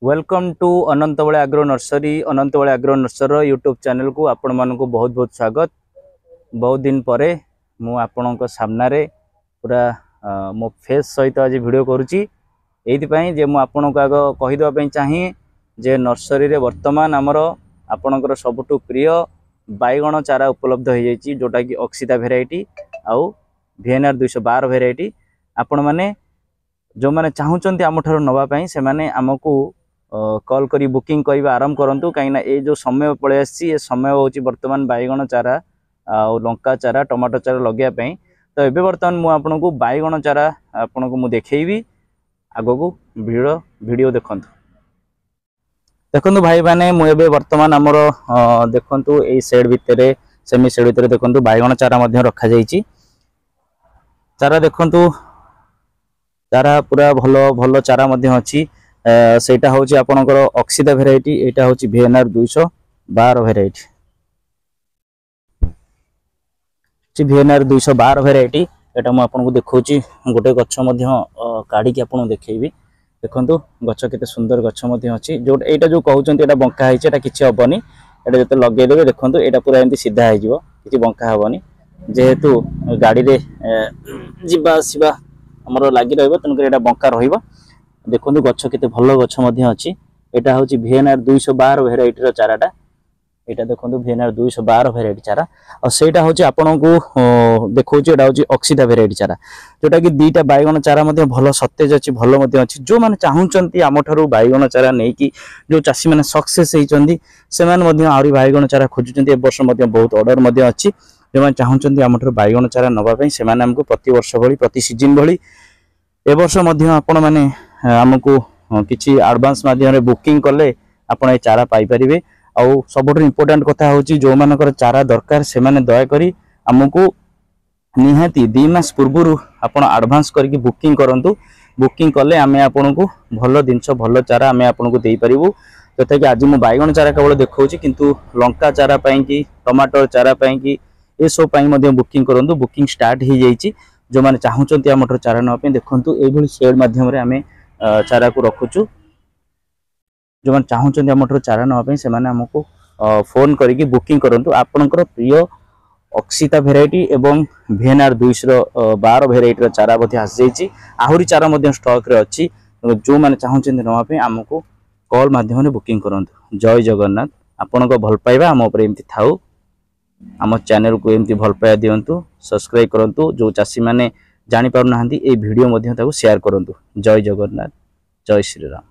Welcome to Anantbale agro nursery YouTube channel को आपण मानक बहुत बहुत स्वागत। बहुत दिन पर मु आपण सामने पूरा मो फेस सहित आज वीडियो करुच्ची ये जे मुझे आग कहीदेवाई चाहिए जे नर्सरी रे वर्तमान आमर आपणकर सबुठ प्रिय बैगण चारा उपलब्ध हो जाइए जोटा कि अक्सिता भेराइटी आउ VNR 212 भेराइटी आपण मैंने जो मैंने चाहूँगी आम ठार नापी से आमको कॉल करी बुकिंग करने आरंभ करूँ कहीं ये जो समय पलि आसी समय हूँ बर्तमान बैगण चारा आ लंका चारा टमाटो चारा लगे तो ये बर्तमान मुझे को बैगण चारा आपन को देखेबी आग को वीडियो देखु देखु भाई मैंने मुझे बर्तमान आमर देखु ये सेड भितर सेमी सेड भितर देखु बैगण चारा रखा जाइए चारा देखु चारा पूरा भल भल चारा अच्छी सेटा हूँ आपणकर अक्सिता भेराइटी यहाँ हूँ VNR 212 भेराइटी VNR 212 भेराइटी यहाँ मुझे देखा गोटे गच काढ़ी आपको देखी देखु गच के सुंदर गच अच्छी जो यहाँ जो कहते बंका है किसी हेनी यहाँ जो लगेदेवे देखो यहाँ पूरा एमती सीधा हो कि बंका हेनी जेहेतु गाड़ी में जावा आसवा आमर लगी रहा बंका रहा देखो गच के भल गच अच्छी यहाँ हूँ VNR 212 भेराइटी चाराटा यहाँ देखो VNR 212 भेराइटी चारा और सेटा हूँ आपन को देखा यहाँ हूँ अक्सिता भेराइटी चारा जोटा कि दुईटा बैगण चारा भल सतेज अच्छी भल अच्छी जो मैंने चाहूँगी आम ठार बैगण चारा नहीं कि जो चाषी मैंने सक्सेस होती से आहरी बैगण चारा खोजुंट ए वर्ष बहुत ऑर्डर अच्छी जो मैंने चाहूँगी आम ठार बैगण चारा नापी से आमको प्रति वर्ष भली प्रति सीजन भली ए वर्ष आपण मैंने आमको किसी एडवांस माध्यम बुकिंग कले आप चारा पाइपर आउ सब इम्पोर्टाट कथा हूँ जो मानकर चारा दरकार से दयाकोरी आमको निहाती 2 मास पूर्व आपण एडवांस करके बुकिंग करूँ बुकिंग कले आम आपन को भल जिनस भल चारा आम आपन को दे पारू जैसे कि आज मुझे बैगण चारा केवल देखा किंतु लंका चारा कि टमाटर चारा कि ये सब बुकिंग करूँ बुकिंग स्टार्ट हो जाइए जो मैंने चाहूँगी आम ठार चारा नापी देखूँ ये सेड मध्यम आम चारा को रखुचु जो मैंने चाहूँगी आम ठार चारा नापी से आमको फोन करके बुकिंग करूँ आपणकर प्रिय अक्सिता भेराइटी एवं VNR 212 भेराइटी चारा आसी जाइए आहरी चारा स्टॉक रे अच्छी जो मैंने चाहूँगी नापी आमको कॉल माध्यम बुकिंग करूँ। जय जगन्नाथ आपण भल पाइबा आम उपर एमती थाऊ आम चैनल को एमती भल पाइबा दिंतु सब्सक्राइब करूँ जो चाषी मैंने जानी पारना ये वीडियो शेयर करूँ। जय जगन्नाथ जय श्री राम।